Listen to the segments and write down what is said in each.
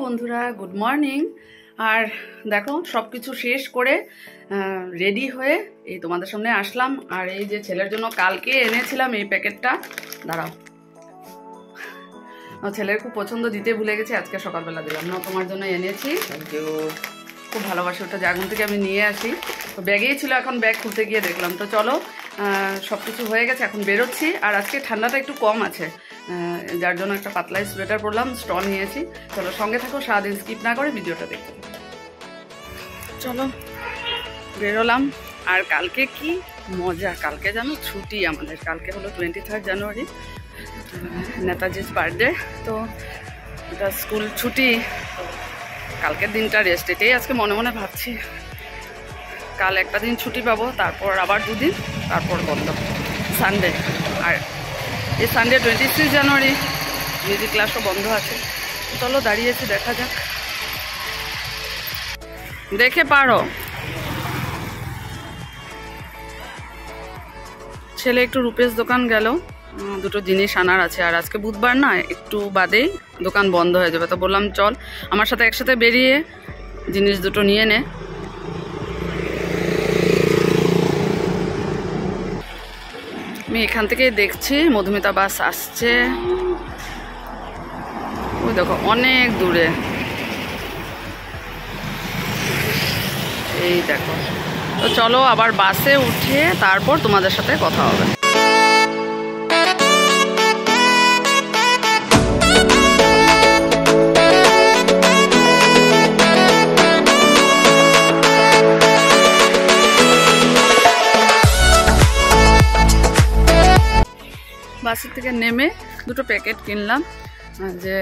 বন্ধুরা, good morning. আর দেখো সবকিছু শেষ করে রেডি হয়ে এই তোমাদের সামনে আসলাম। আর এই যে ছেলের জন্য কালকে এনেছিলাম এই প্যাকেটটা, দাঁড়াও, ছেলের খুব পছন্দ, দিতে ভুলে গেছি, আজকে সকালবেলা দিলাম না, তোমার জন্য এনেছি। থ্যাংক ইউ, খুব ভালোবাসি ওটা, জাগুন থেকে আমি নিয়ে আসি, তো ব্যাগেই ছিল, এখন ব্যাগ খুলতে গিয়ে দেখলাম। তো চলো, সব কিছু হয়ে গেছে, এখন বেরোচ্ছি। আর আজকে ঠান্ডাটা একটু কম আছে, যার জন্য একটা পাতলাই সোয়েটার পরলাম, স্টল নিয়েছি। চলো সঙ্গে থাকো, সারাদিন স্কিপ না করে ভিডিওটা দেখো। চলো বেরোলাম। আর কালকে কি মজা, কালকে জানো ছুটি আমাদের, কালকে হলো 23 জানুয়ারি, নেতাজির বার্থডে। তো এটা স্কুল ছুটি, কালকের দিনটা রেস্ট, এটাই আজকে মনে মনে ভাবছি। কাল একটা দিন ছুটি পাবো, তারপর আবার দুদিন, তারপর বন্ধ সানডে। আর এই সানডে 26 জানুয়ারি মিউজিক ক্লাসও বন্ধ আছে। চলো দাঁড়িয়েছি, দেখা যাক, দেখে পারো। ছেলে একটু রূপেশ দোকান গেল, দুটো জিনিস আনার আছে। আর আজকে বুধবার না, একটু বাদেই দোকান বন্ধ হয়ে যাবে। তো বললাম চল আমার সাথে একসাথে বেরিয়ে জিনিস দুটো নিয়ে নে। আমি এখান থেকেই দেখছি মধুমিতা বাস আসছে, ওই দেখো অনেক দূরে, এই দেখো। তো চলো আবার বাসে উঠে তারপর তোমাদের সাথে কথা হবে। বাসের থেকে নেমে দুটো প্যাকেট কিনলাম, যে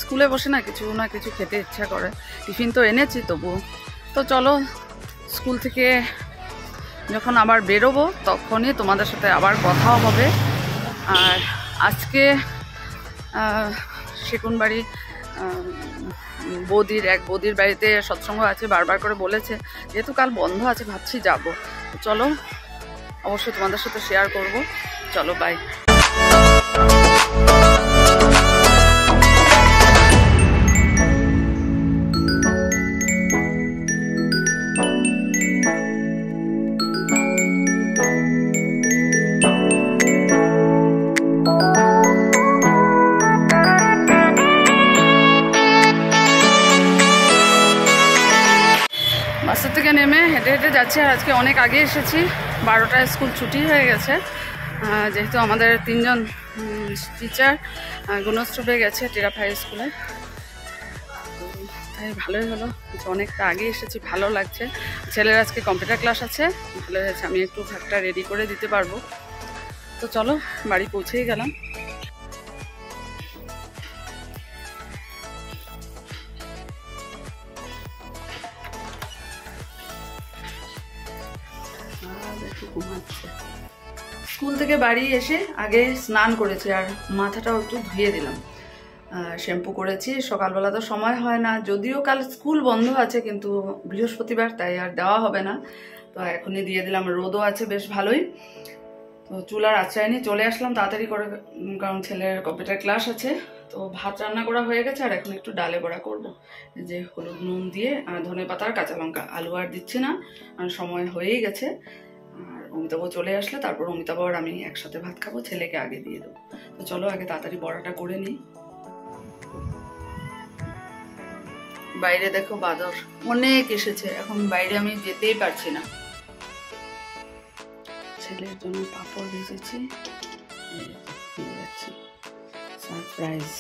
স্কুলে বসে না কিছু না কিছু খেতে ইচ্ছা করে। টিফিন তো এনেছি তবুও। তো চলো স্কুল থেকে যখন আবার বেরোবো তখনই তোমাদের সাথে আবার কথাও হবে। আর আজকে সেকুনবাড়ি এক বৌদির বাড়িতে সৎসঙ্গ আছে, বারবার করে বলেছে, যেহেতু কাল বন্ধ আছে ভাবছি যাবো। চলো অবশ্যই তোমাদের সাথে শেয়ার করব। চলো বাই। বাসের থেকে নেমে হেঁটে হেঁটে যাচ্ছি। আর আজকে অনেক আগে এসেছি, 12টায় স্কুল ছুটি হয়ে গেছে, যেহেতু আমাদের 3জন টিচার গুণোৎসবে গেছে টেরাপ হাই স্কুলে। তাই ভালোই হলো, অনেকটা আগে এসেছি, ভালো লাগছে। ছেলের আজকে কম্পিউটার ক্লাস আছে, ভালো হয়েছে, আমি একটু ব্যাগটা রেডি করে দিতে পারবো। তো চলো বাড়ি পৌঁছেই গেলাম। স্কুল থেকে বাড়ি এসে আগে স্নান করেছি, আর মাথাটাও একটু ধুয়ে দিলাম, শ্যাম্পু করেছি। সকালবেলা তো সময় হয় না, যদিও কাল স্কুল বন্ধ আছে, কিন্তু বৃহস্পতিবার তাই আর দেওয়া হবে না। তো এখনই দিয়ে দিলাম, রোদও আছে বেশ ভালোই। তো চুল আর আঁচড়াইনি, চলে আসলাম তাড়াতাড়ি করে, কারণ ছেলের কম্পিউটার ক্লাস আছে। তো ভাত রান্না করা হয়ে গেছে, আর এখন একটু ডালে বড়া করবো, যে হলুদ নুন দিয়ে, ধনে পাতা আর কাঁচা লঙ্কা, আলু আর দিচ্ছি না, সময় হয়েই গেছে। আর অমিতাবু চলে আসলে তারপর অমিতাবু আর আমি একসাথে ভাত খাবো, ছেলেকে আগে দিয়ে দেবো। তো চলো আগে তাড়াতাড়ি বড়াটা করে নিই। বাইরে দেখো বাদর অনেক এসেছে, এখন বাইরে আমি যেতেই পারছি না। ছেলের জন্য পাঁপড় ভেজেছি, সারপ্রাইজ।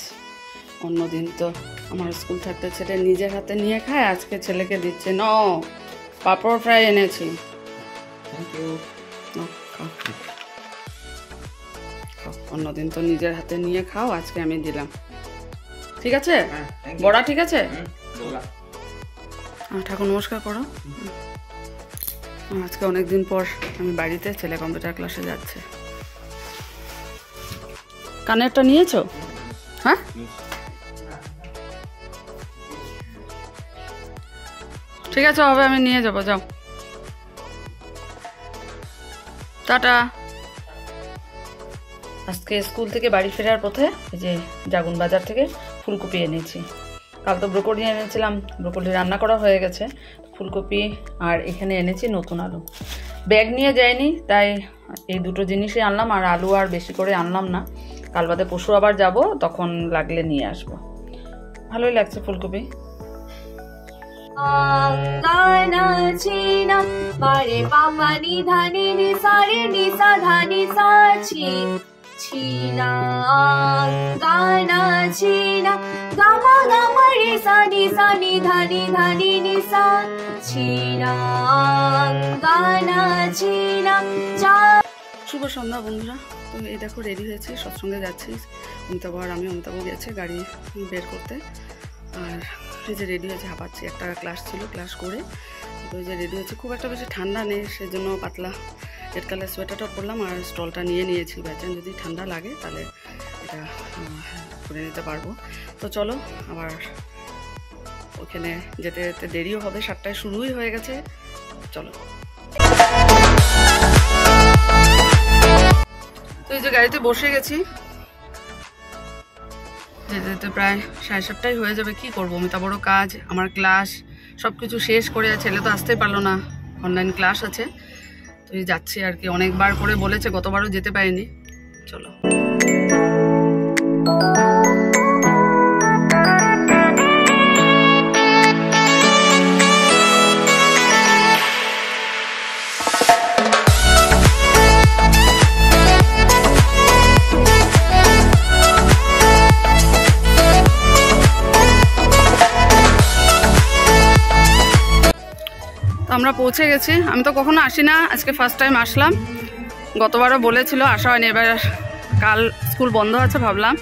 অন্যদিন তো আমার স্কুল থাকতে ছেলে নিজের হাতে নিয়ে খায়, আজকে ছেলেকে দিচ্ছে। ন পাঁপড় ফ্রাই এনেছি, অন্যদিন তো নিজের হাতে নিয়ে খাও, আজকে আমি দিলাম। ঠিক আছে, বড়া ঠিক আছে। ঠাকুর নমস্কার করো। আজকে অনেকদিন পর আমি বাড়িতে, ছেলে কম্পিউটার ক্লাসে যাচ্ছে। কানেরটা নিয়েছো? হ্যাঁ, ঠিক আছে, হবে, আমি নিয়ে যাবো, যাও, টাটা। আজকে স্কুল থেকে বাড়ি ফেরার পথে এই যে জাগুন বাজার থেকে ফুলকপি এনেছি, কাল তো ব্রোকলি এনেছিলাম, ব্রোকলি রান্না করা হয়ে গেছে। ফুলকপি আর এখানে এনেছি নতুন আলু। ব্যাগ নিয়ে যাইনি, তাই এই দুটো জিনিসই আনলাম। আর আলু আর বেশি করে আনলাম না, কাল বাদে পরশু আবার যাব, তখন লাগলে নিয়ে আসবো। ভালোই লাগছে ফুলকপি। শুভ সন্ধ্যা বন্ধুরা। তো এই দেখো রেডি হয়েছে, সৎসঙ্গে যাচ্ছি। অমিতাভ আর আমি, অমিতাভ গেছে গাড়ি বের করতে। আর এই যে রেডি হয়েছে, হাঁপাচ্ছি। একটা ক্লাস ছিল, ক্লাস করে তো এই যে রেডি হয়েছে। খুব একটা বেশি ঠান্ডা নেই, সেজন্য পাতলা রেড কালার সোয়েটারটা পরলাম আর স্টলটা নিয়ে নিয়েছি। বাইচান যদি ঠান্ডা লাগে তাহলে এটা করে নিতে পারবো। তো চলো, আবার ওখানে যেতে যেতে দেরিও হবে, 7টায় শুরুই হয়ে গেছে। চলো। তো এই যে গাড়িতে বসে গেছি, যেতে যেতে প্রায় 7:30 হয়ে যাবে। কি করবো, অমিতাভরও কাজ, আমার ক্লাস, সব কিছু শেষ করে। ছেলে তো আসতেই পারলো না, অনলাইন ক্লাস আছে। তো এই যাচ্ছি আর কি। অনেকবার করে বলেছে, গতবারও যেতে পারিনি। চলো। আমরা পৌঁছে গেছি। আমি তো কখনো আসি না, আজকে ফার্স্ট টাইম আসলাম। গতবারও বলেছিল, আসা হয়নি। এবার কাল স্কুল বন্ধ আছে, ভাবলাম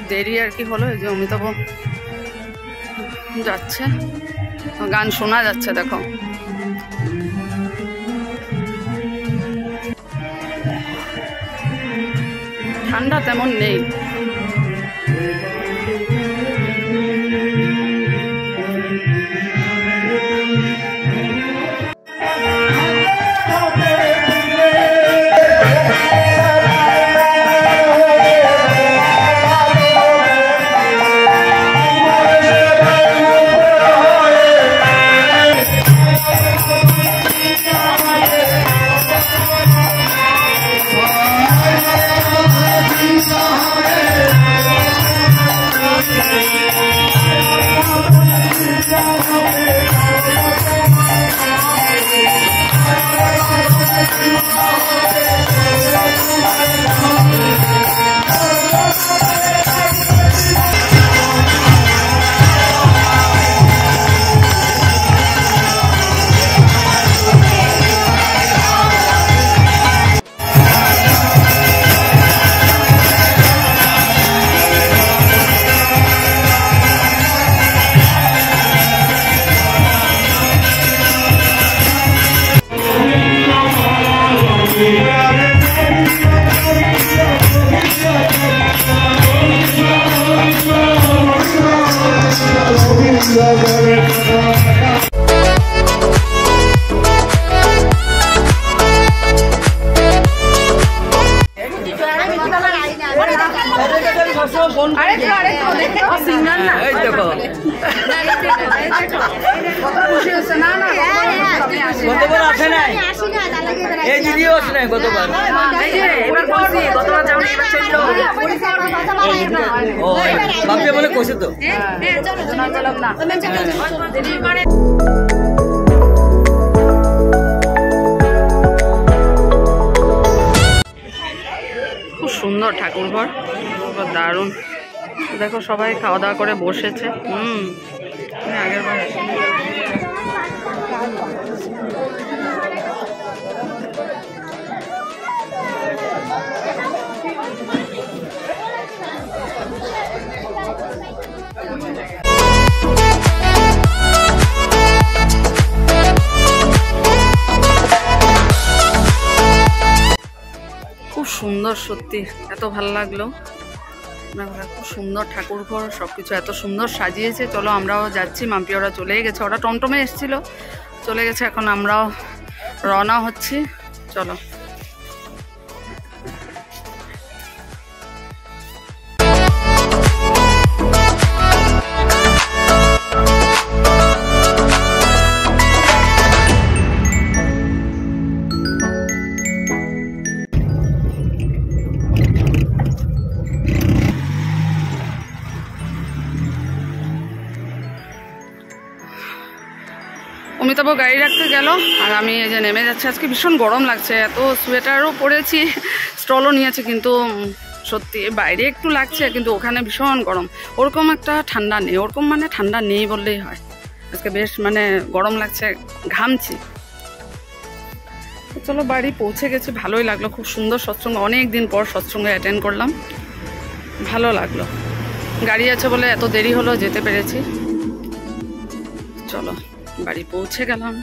দেরি আর কি হলো। এই যে অমিতাভ যাচ্ছে, গান শোনা যাচ্ছে, দেখো। ঠান্ডা তেমন নেই। খুব সুন্দর ঠাকুর ঘর, দারুণ। দেখো সবাই খাওয়া দাওয়া করে বসেছে। আগের বার খুব সুন্দর, সত্যি এত ভালো লাগলো। খুব সুন্দর ঠাকুর ঘর, সবকিছু এত সুন্দর সাজিয়েছে। চলো আমরাও যাচ্ছি। মাম্পি ওরা চলেই গেছে, ওরা টমটমে এসেছিল, চলে গেছে। এখন আমরাও রওনা হচ্ছি। চলো। অমিতাভ গাড়ি রাখতে গেল আর আমি এই যে নেমে যাচ্ছি। আজকে ভীষণ গরম লাগছে, এত সোয়েটারও পরেছি, স্টলও নিয়েছি, কিন্তু সত্যি বাইরে একটু লাগছে, কিন্তু ওখানে ভীষণ গরম। ওরকম একটা ঠান্ডা নেই, ওরকম মানে ঠান্ডা নেই বললেই হয়। আজকে বেশ মানে গরম লাগছে, ঘামছি। চলো বাড়ি পৌঁছে গেছি, ভালোই লাগলো, খুব সুন্দর সৎসঙ্গ, অনেক দিন পর সৎসঙ্গে অ্যাটেন্ড করলাম, ভালো লাগলো। গাড়ি আছে বলে এত দেরি হলো, যেতে পেরেছি। চলো বাড়ি পৌঁছে গেলাম।